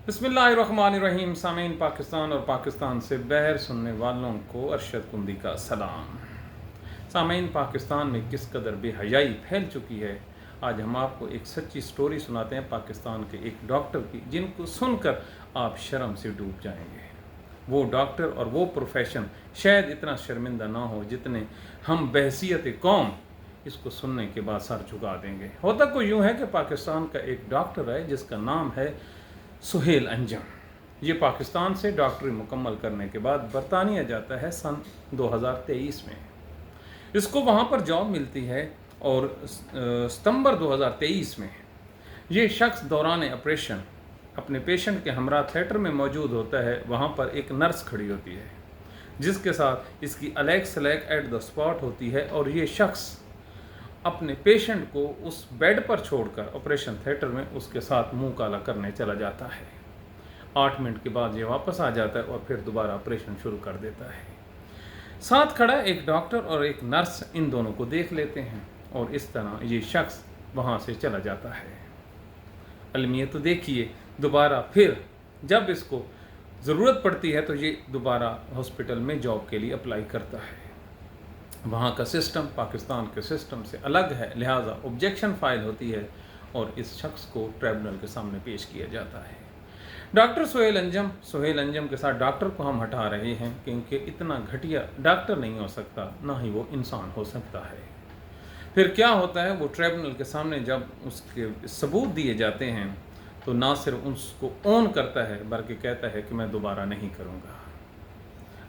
बिस्मिल्लाहिर्रहमानिर्रहीम। सामीन पाकिस्तान और पाकिस्तान से बहर सुनने वालों को अरशद कुंदी का सलाम। सामीन, पाकिस्तान में किस कदर बेहयाई फैल चुकी है, आज हम आपको एक सच्ची स्टोरी सुनाते हैं पाकिस्तान के एक डॉक्टर की, जिनको सुनकर आप शर्म से डूब जाएंगे। वो डॉक्टर और वो प्रोफेशन शायद इतना शर्मिंदा ना हो जितने हम बहसियत कौम इसको सुनने के बाद सर झुका देंगे। होता को यूँ है कि पाकिस्तान का एक डॉक्टर है जिसका नाम है सुहेल अंजम। ये पाकिस्तान से डॉक्टरी मुकम्मल करने के बाद बरतानिया जाता है सन 2023 में। इसको वहाँ पर जॉब मिलती है और सितंबर 2023 में ये शख्स दौरान ऑपरेशन अपने पेशेंट के हमरा थिएटर में मौजूद होता है। वहाँ पर एक नर्स खड़ी होती है जिसके साथ इसकी अलग सलैक एट द स्पॉट होती है, और ये शख्स अपने पेशेंट को उस बेड पर छोड़कर ऑपरेशन थिएटर में उसके साथ मुंह काला करने चला जाता है। 8 मिनट के बाद ये वापस आ जाता है और फिर दोबारा ऑपरेशन शुरू कर देता है। साथ खड़ा एक डॉक्टर और एक नर्स इन दोनों को देख लेते हैं और इस तरह ये शख्स वहाँ से चला जाता है। अलमियत तो देखिए, दोबारा फिर जब इसको ज़रूरत पड़ती है तो ये दोबारा हॉस्पिटल में जॉब के लिए अप्लाई करता है। वहाँ का सिस्टम पाकिस्तान के सिस्टम से अलग है, लिहाजा ऑब्जेक्शन फाइल होती है और इस शख्स को ट्रिब्यूनल के सामने पेश किया जाता है। डॉक्टर सुहेल अंजम के साथ डॉक्टर को हम हटा रहे हैं क्योंकि इतना घटिया डॉक्टर नहीं हो सकता, ना ही वो इंसान हो सकता है। फिर क्या होता है, वो ट्रिब्यूनल के सामने जब उसके सबूत दिए जाते हैं तो ना सिर्फ उसको ऑन करता है बल्कि कहता है कि मैं दोबारा नहीं करूँगा,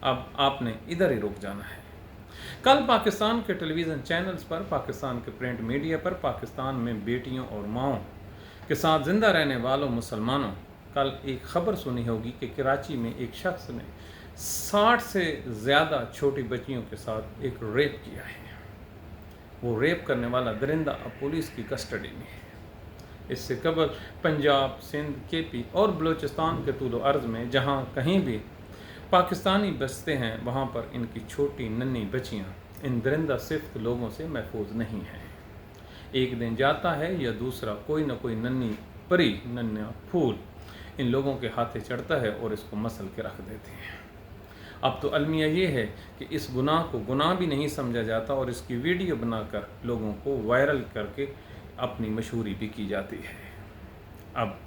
अब आपने इधर ही रुक जाना है। कल पाकिस्तान के टेलीविज़न चैनल्स पर, पाकिस्तान के प्रिंट मीडिया पर, पाकिस्तान में बेटियों और माओं के साथ ज़िंदा रहने वालों मुसलमानों, कल एक ख़बर सुनी होगी कि कराची में एक शख्स ने 60 से ज़्यादा छोटी बच्चियों के साथ एक रेप किया है। वो रेप करने वाला दरिंदा अब पुलिस की कस्टडी में है। इससे कबल पंजाब, सिंध, केपी और बलूचिस्तान के तूलो अर्ज़ में जहाँ कहीं भी पाकिस्तानी बसते हैं वहाँ पर इनकी छोटी नन्ही बच्चियाँ इन दरिंदा सिफ्त लोगों से महफूज नहीं हैं। एक दिन जाता है या दूसरा कोई न कोई नन्ही परी, नन्हा फूल इन लोगों के हाथे चढ़ता है और इसको मसल के रख देते हैं। अब तो अलमिया ये है कि इस गुनाह को गुनाह भी नहीं समझा जाता और इसकी वीडियो बनाकर लोगों को वायरल करके अपनी मशहूरी भी की जाती है। अब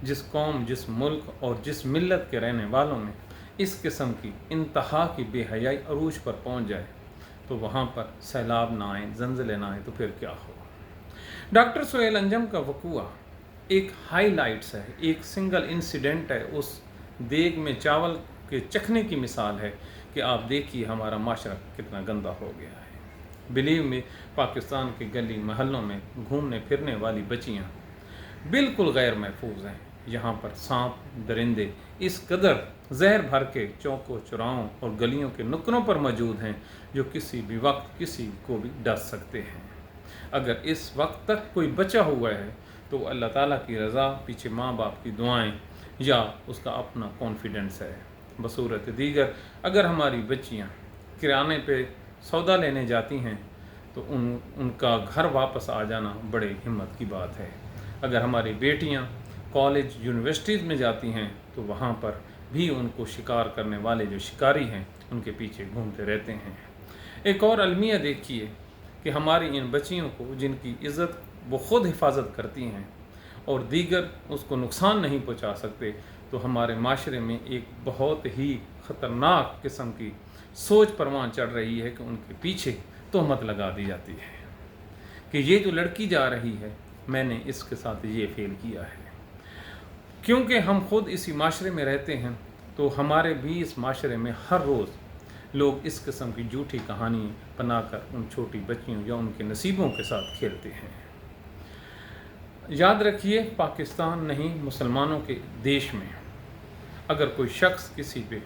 जिस कौम, जिस मुल्क और जिस मिल्लत के रहने वालों में इस किस्म की इंतहा की बेहयाई अरूज पर पहुंच जाए तो वहाँ पर सैलाब ना आए, ज़लज़ले ना आए तो फिर क्या हो। डॉक्टर सुहेल अंजम का वक़ूआ एक हाईलाइट्स है, एक सिंगल इंसिडेंट है, उस देग में चावल के चखने की मिसाल है कि आप देखिए हमारा माशरा कितना गंदा हो गया है। बिलीव में पाकिस्तान के गली महलों में घूमने फिरने वाली बच्चियाँ बिल्कुल गैर महफूज हैं। यहाँ पर सांप, दरिंदे इस कदर जहर भर के चौकों, चौराहों और गलियों के नुक्करों पर मौजूद हैं जो किसी भी वक्त किसी को भी डस सकते हैं। अगर इस वक्त तक कोई बचा हुआ है तो अल्लाह ताला की रज़ा, पीछे माँ बाप की दुआएं या उसका अपना कॉन्फिडेंस है। बसूरत दीगर अगर हमारी बच्चियाँ किराने पे सौदा लेने जाती हैं तो उनका घर वापस आ जाना बड़े हिम्मत की बात है। अगर हमारी बेटियाँ कॉलेज, यूनिवर्सिटीज़ में जाती हैं तो वहाँ पर भी उनको शिकार करने वाले जो शिकारी हैं उनके पीछे घूमते रहते हैं। एक और अलमिया देखिए कि हमारी इन बच्चियों को जिनकी इज़्ज़त वो ख़ुद हिफाजत करती हैं और दीगर उसको नुकसान नहीं पहुँचा सकते, तो हमारे माशरे में एक बहुत ही ख़तरनाक किस्म की सोच परवान चढ़ रही है कि उनके पीछे तोहमत लगा दी जाती है कि ये जो लड़की जा रही है मैंने इसके साथ ये फेल किया है। क्योंकि हम खुद इसी माशरे में रहते हैं तो हमारे भी इस माशरे में हर रोज़ लोग इस किस्म की झूठी कहानी बनाकर उन छोटी बच्चियों या उनके नसीबों के साथ खेलते हैं। याद रखिए, पाकिस्तान नहीं मुसलमानों के देश में अगर कोई शख्स किसी पे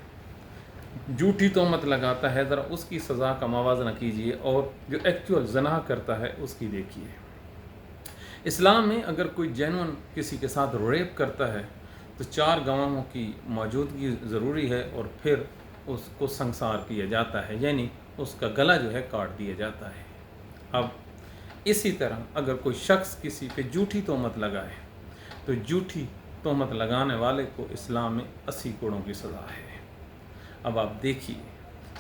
झूठी तोहमत लगाता है, ज़रा उसकी सज़ा का मवाज़ना कीजिए और जो एक्चुअल ज़नाह करता है उसकी देखिए। इस्लाम में अगर कोई जेनुइन किसी के साथ रेप करता है तो 4 गवाहों की मौजूदगी ज़रूरी है और फिर उसको संसार किया जाता है, यानी उसका गला जो है काट दिया जाता है। अब इसी तरह अगर कोई शख्स किसी पे झूठी तोहमत लगाए तो झूठी तोहमत लगाने वाले को इस्लाम में 80 कोड़ों की सज़ा है। अब आप देखिए,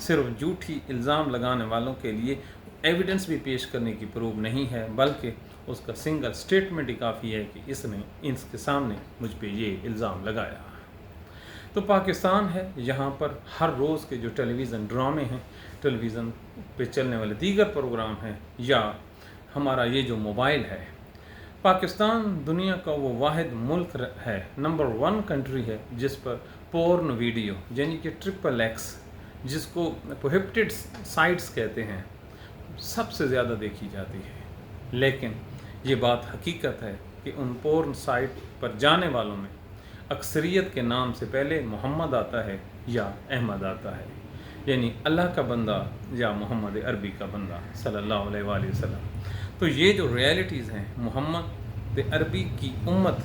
सिर्फ झूठी इल्ज़ाम लगाने वालों के लिए एविडेंस भी पेश करने की प्रूफ नहीं है, बल्कि उसका सिंगल स्टेटमेंट ही काफ़ी है कि इसने इसके सामने मुझ पे ये इल्ज़ाम लगाया। तो पाकिस्तान है, यहाँ पर हर रोज़ के जो टेलीविज़न ड्रामे हैं, टेलीविज़न पे चलने वाले दीगर प्रोग्राम हैं, या हमारा ये जो मोबाइल है, पाकिस्तान दुनिया का वो वाहिद मुल्क है, नंबर 1 कंट्री है जिस पर पोर्न वीडियो यानी कि XXX, जिसको प्रोहिबिटेड साइट्स कहते हैं, सबसे ज़्यादा देखी जाती है। लेकिन ये बात हकीकत है कि उन पोर्न साइट पर जाने वालों में अक्सरियत के नाम से पहले मोहम्मद आता है या अहमद आता है, यानी अल्लाह का बंदा या मोहम्मद अरबी का बंदा सल्लल्लाहु अलैहि वसल्लम। तो ये जो रियलिटीज़ हैं, मोहम्मद अरबी की उम्मत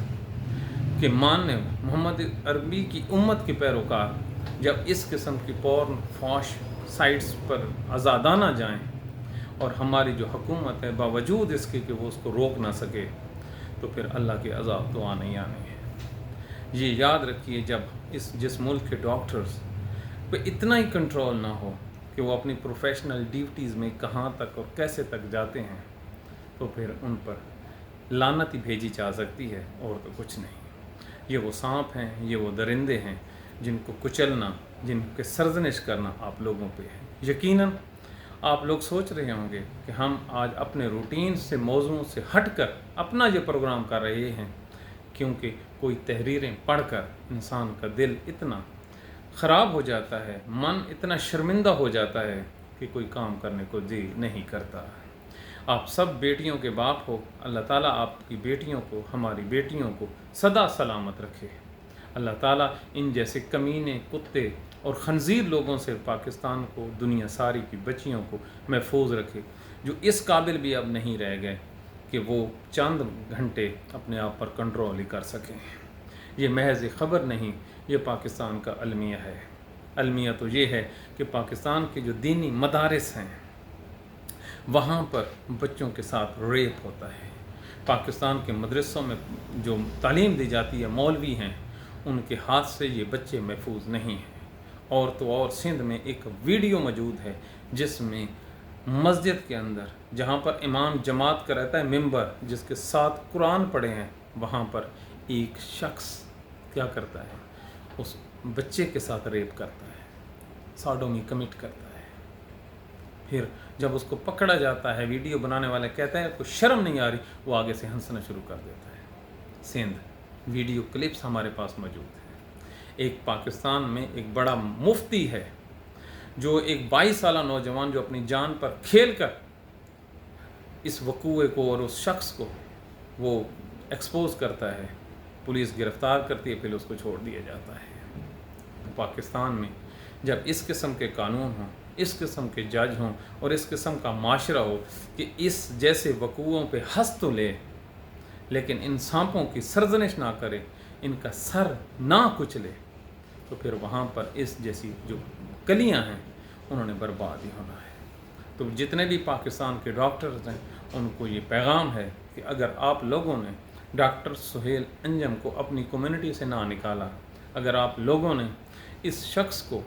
के मानने, मोहम्मद अरबी की उम्मत के पैरोकार जब इस किस्म की पोर्न फौश साइट्स पर आज़ादाना जाएं और हमारी जो हुकूमत है बावजूद इसके कि वो उसको रोक ना सके, तो फिर अल्लाह के अज़ाब तो आने ही आने हैं। ये याद रखिए, जब जिस मुल्क के डॉक्टर्स पे इतना ही कंट्रोल ना हो कि वो अपनी प्रोफेशनल ड्यूटीज़ में कहाँ तक और कैसे तक जाते हैं, तो फिर उन पर लानत ही भेजी जा सकती है और तो कुछ नहीं। ये वो सांप हैं, ये वो दरिंदे हैं जिनको कुचलना, जिनके सर्जनिश करना आप लोगों पे है। यकीनन आप लोग सोच रहे होंगे कि हम आज अपने रूटीन से, मौज़ूओं से हटकर अपना ये प्रोग्राम कर रहे हैं, क्योंकि कोई तहरीरें पढ़कर इंसान का दिल इतना ख़राब हो जाता है, मन इतना शर्मिंदा हो जाता है कि कोई काम करने को जी नहीं करता। आप सब बेटियों के बाप हो, अल्लाह ताला आपकी बेटियों को, हमारी बेटियों को सदा सलामत रखे। अल्लाह ताला इन जैसे कमीने, कुत्ते और खंजीर लोगों से पाकिस्तान को, दुनिया सारी की बच्चियों को महफूज रखे, जो इस काबिल भी अब नहीं रह गए कि वो चंद घंटे अपने आप पर कंट्रोल ही कर सकें। ये महज ख़बर नहीं, ये पाकिस्तान का अलमिया है। अलमिया तो ये है कि पाकिस्तान के जो दीनी मदारिस हैं, वहाँ पर बच्चों के साथ रेप होता है। पाकिस्तान के मदरसों में जो तालीम दी जाती है, मौलवी हैं, उनके हाथ से ये बच्चे महफूज नहीं हैं। और तो और सिंध में एक वीडियो मौजूद है जिसमें मस्जिद के अंदर, जहाँ पर इमाम जमात का रहता है मिंबर, जिसके साथ कुरान पढ़े हैं, वहाँ पर एक शख्स क्या करता है, उस बच्चे के साथ रेप करता है, साडोमी कमिट करता है। फिर जब उसको पकड़ा जाता है, वीडियो बनाने वाले कहते हैं कोई शर्म नहीं आ रही, वो आगे से हंसना शुरू कर देता है। सिंध वीडियो क्लिप्स हमारे पास मौजूद है। एक पाकिस्तान में एक बड़ा मुफ्ती है, जो एक 22 साल नौजवान जो अपनी जान पर खेल कर इस वकूए को और उस शख्स को वो एक्सपोज करता है, पुलिस गिरफ़्तार करती है, फिर उसको छोड़ दिया जाता है। तो पाकिस्तान में जब इस किस्म के कानून हों, इस किस्म के जज हों और इस किस्म का माशरा हो कि इस जैसे वकूओं पे हंस तो ले, लेकिन इन सांपों की सर्जनिश ना करे, इनका सर ना कुचले, तो फिर वहाँ पर इस जैसी जो कलियाँ हैं उन्होंने बर्बाद ही होना है। तो जितने भी पाकिस्तान के डॉक्टर्स हैं, उनको ये पैगाम है कि अगर आप लोगों ने डॉक्टर सुहेल अंजम को अपनी कम्युनिटी से ना निकाला, अगर आप लोगों ने इस शख्स को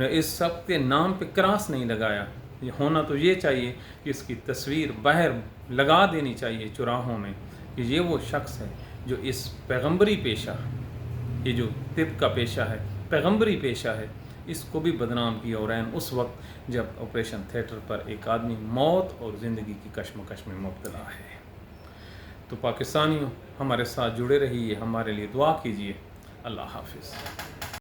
इस सब के नाम पे क्रॉस नहीं लगाया, ये होना तो ये चाहिए कि इसकी तस्वीर बाहर लगा देनी चाहिए चौराहों में कि ये वो शख्स है जो इस पैगंबरी पेशा, ये जो तिब का पेशा है, पैगंबरी पेशा है, इसको भी बदनाम किया। और उस वक्त जब ऑपरेशन थिएटर पर एक आदमी मौत और ज़िंदगी की कश्मकश में मुब्तला है। तो पाकिस्तानियों, हमारे साथ जुड़े रहिए, हमारे लिए दुआ कीजिए। अल्लाह हाफिज़।